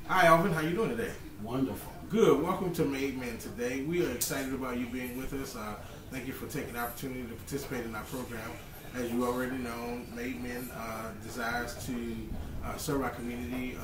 Hi, Alvin. How you doing today? Wonderful. Good. Welcome to Made Men today. We are excited about you being with us. Thank you for taking the opportunity to participate in our program. As you already know, Made Men desires to serve our community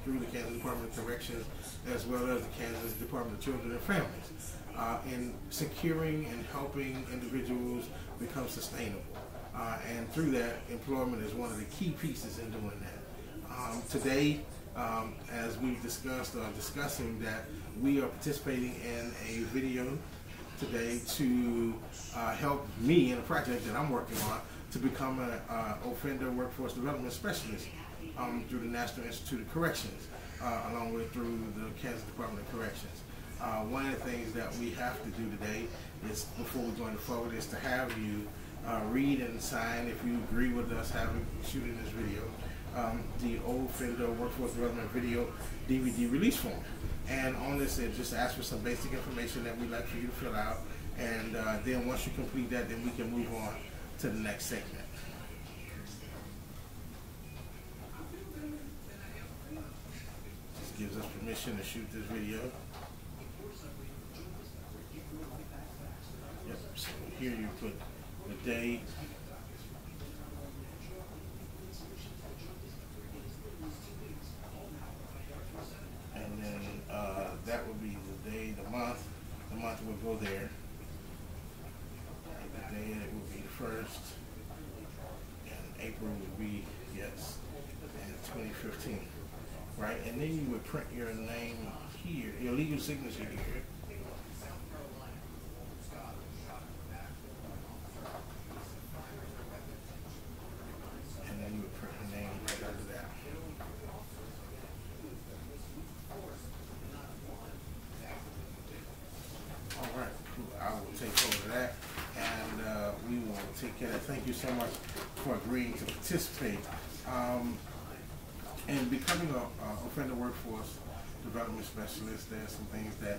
through the Kansas Department of Corrections, as well as the Kansas Department of Children and Families, in securing and helping individuals become sustainable. And through that, employment is one of the key pieces in doing that. Today, as we've discussing that we are participating in a video today to help me in a project that I'm working on to become an offender workforce development specialist through the National Institute of Corrections, along with through the Kansas Department of Corrections. One of the things that we have to do today is, before we go any forward, is to have you read and sign, if you agree with us shooting this video, the Offender Workforce Development Video DVD release form. And on this, it just asks for some basic information that we'd like for you to fill out. And then once you complete that, then we can move on to the next segment. This gives us permission to shoot this video. Yep. So here you put the date. And then that would be the day, the month. The month would go there. The day it would be the 1st. And April would be, yes, and 2015. Right? And then you would print your name here, your legal signature here. And then you would print your name right under that. All right, I will take over that, and we will take care of that. Thank you so much for agreeing to participate. In becoming an offender workforce development specialist, there are some things that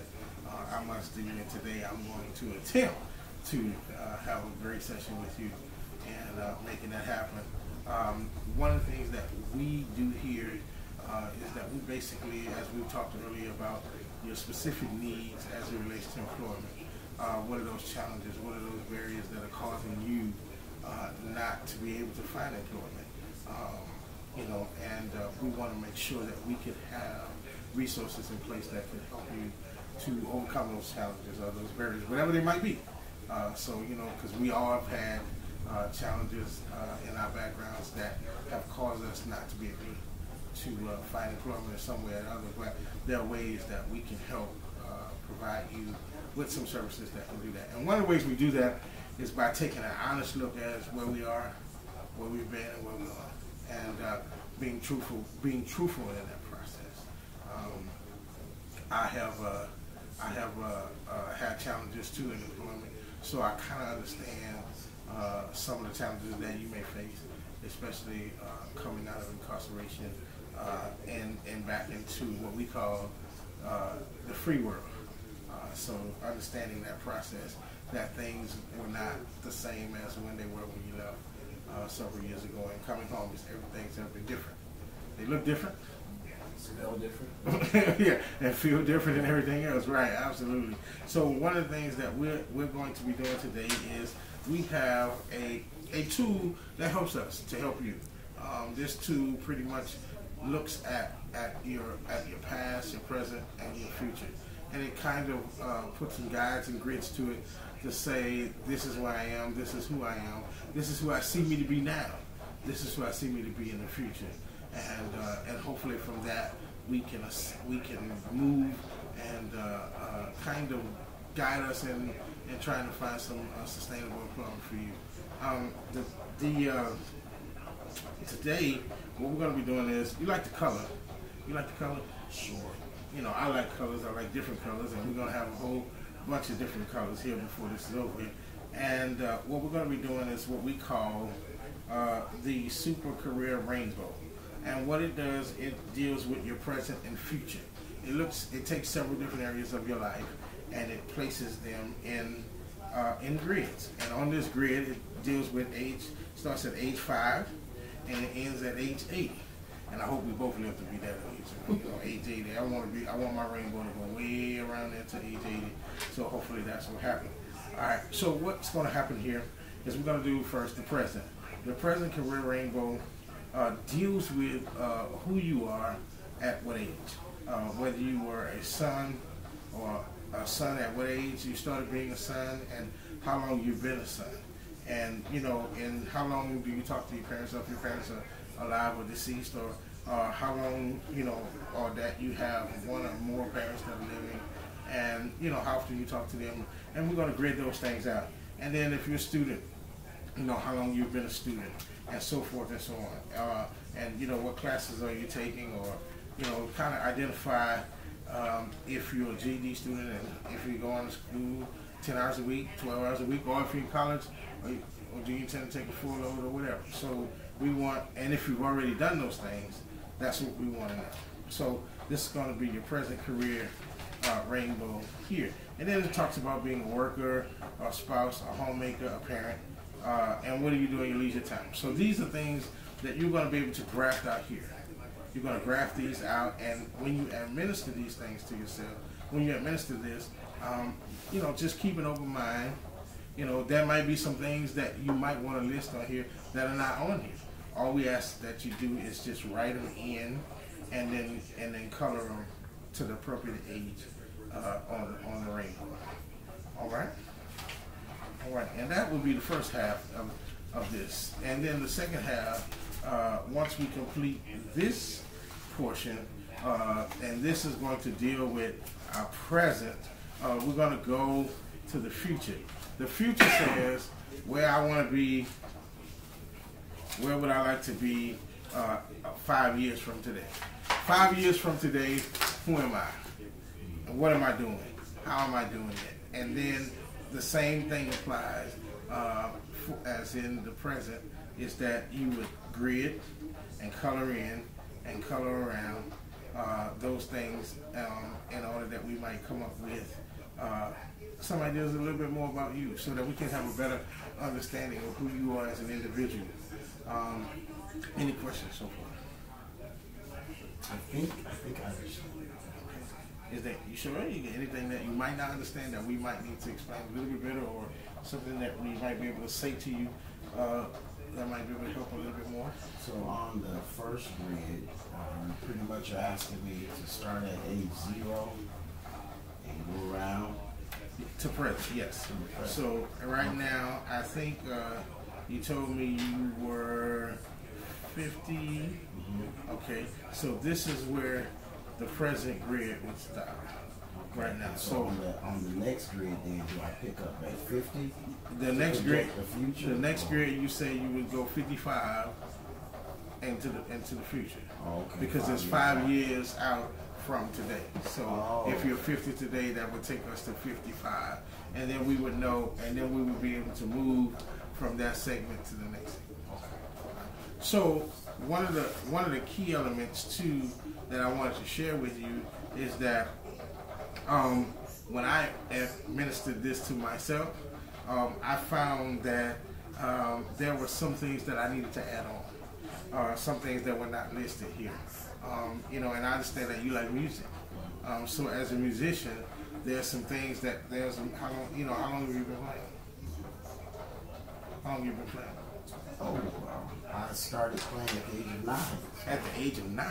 I must do, and today I'm going to attempt to have a great session with you and making that happen. One of the things that we do here is that we basically, as we talked earlier about your specific needs as it relates to employment, what are those challenges, what are those barriers that are causing you not to be able to find employment? And we want to make sure that we can have resources in place that can help you to overcome those challenges or those barriers, whatever they might be. Because we all have had challenges in our backgrounds that have caused us not to be able to find employment in some way or another, but there are ways that we can help provide you with some services that can do that. And one of the ways we do that is by taking an honest look at where we are, where we've been, and where we are, and being truthful in that process. I have had challenges too in employment, so I kind of understand some of the challenges that you may face, especially coming out of incarceration and back into what we call the free world. So understanding that process, that things were not the same as when they were when you left several years ago, and coming home, everything's have been different. They look different. Smell different. Yeah, and feel different and everything else. Right, absolutely. So one of the things that we're going to be doing today is we have a tool that helps us to help you. This tool pretty much looks at your past, your present, and your future, and it kind of puts some guides and grids to it to say, this is who I am, this is who I am, this is who I see me to be now, this is who I see me to be in the future, and hopefully from that we can move and kind of guide us in trying to find some sustainable employment for you. Today, what we're going to be doing is, you like the color? You like the color? Sure. I like colors. I like different colors, and we're going to have a whole bunch of different colors here before this is over. And what we're going to be doing is what we call the Super Career Rainbow. And what it does, it deals with your present and future. It takes several different areas of your life, and it places them in grids. And on this grid, it deals with starts at age 5, and it ends at age 80. And I hope we both live to be that age. age 80. I want my rainbow to go way around there to age 80. So hopefully that's what happens. All right. So what's going to happen here is we're going to do first the present. The present career rainbow deals with who you are at what age. Whether you were a son or a son, at what age you started being a son, and how long you've been a son. And, you know, and how long do you talk to your parents, if your parents are alive or deceased, or how long, you know, or that you have one or more parents that are living, and, you know, how often you talk to them. And we're going to grid those things out. And then if you're a student, you know, how long you've been a student, and so forth and so on. And, you know, what classes are you taking, or, you know, kind of identify if you're a GED student and if you're going to school 10 hours a week, 12 hours a week, or if you're in college, or do you intend to take a full load or whatever. So we want, and if you've already done those things, that's what we want to know. So this is going to be your present career rainbow here. And then it talks about being a worker, a spouse, a homemaker, a parent, and what do you do in your leisure time. So these are things that you're going to be able to graft out here. You're going to graft these out, and when you administer these things to yourself, when you administer this, you know, just keep an open mind. You know, there might be some things that you might want to list on here that are not on here. All we ask that you do is just write them in, and then color them to the appropriate age on the rainbow. All right. All right, and that will be the first half of this. And then the second half, once we complete this portion, and this is going to deal with our present, we're going to go to the future. The future says where I want to be, where would I like to be 5 years from today. 5 years from today, who am I? And what am I doing? How am I doing it? And then the same thing applies as in the present, is that you would grid and color in and color around those things in order that we might come up with some ideas a little bit more about you, so that we can have a better understanding of who you are as an individual. Any questions so far? I think I understand. Is that you sure? Anything that you might not understand that we might need to explain a little bit better, or something that we might be able to say to you that might be able to help a little bit more? So on the first grid, pretty much you're asking me to start at age 0 and go around to present, yes. to the present. So right now, I think you told me you were 50. Mm-hmm. Okay, so this is where the present grid would stop right now. So on the next grid, then do I pick up at 50? The next grid, the future. the next grid, you say you would go 55 into the future, Okay, because it's 5 years out from today. So if you're 50 today, that would take us to 55, and then we would know, and then we would be able to move from that segment to the next segment. So one of the key elements too that I wanted to share with you is that when I administered this to myself, I found that there were some things that I needed to add on, some things that were not listed here. You know, and I understand that you like music. So as a musician, there's some things that how long have you been playing? How long have you been playing? Oh, well, I started playing at the age of 9. At the age of 9.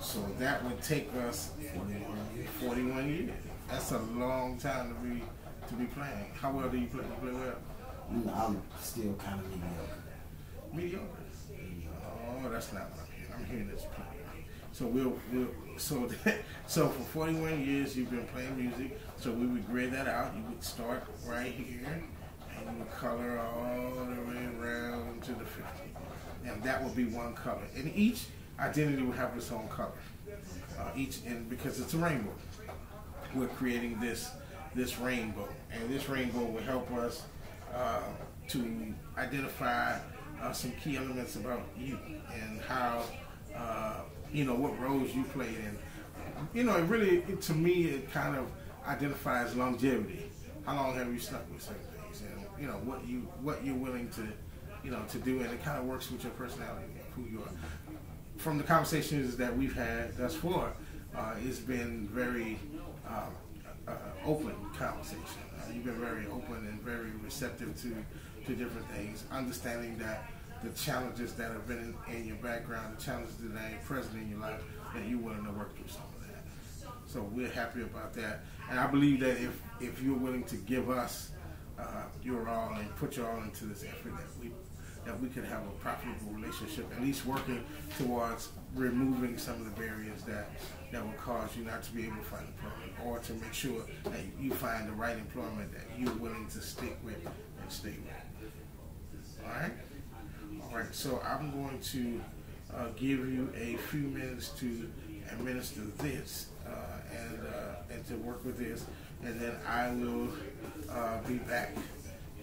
So that would take us 41 years. That's a long time to be playing. How well do you play? You play well? I'm still kind of mediocre. Mediocre. Oh, that's not what I'm hearing. I'm hearing this playing. So so for 41 years you've been playing music. So we would grade that out. You would start right here, and you would color all the way around to the 50. And that would be one color. And each identity will have its own color. Because it's a rainbow. We're creating this rainbow, and this rainbow will help us to identify some key elements about you and how what roles you played in. It really, to me, it kind of identifies longevity. How long have you stuck with certain things, and what you're willing to do, and it kind of works with your personality and who you are. From the conversations that we've had thus far, It's been very open conversation. You've been very open and very receptive to different things, understanding that the challenges that have been in your background, the challenges that are present in your life, that you're willing to work through some of that. So we're happy about that. And I believe that if you're willing to give us your all and put your all into this effort, that we could have a profitable relationship, at least working towards removing some of the barriers that will cause you not to be able to find employment, or to make sure that you find the right employment that you're willing to stick with and stay with. All right? All right, so I'm going to give you a few minutes to administer this and to work with this, and then I will be back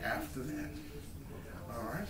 after that. All right?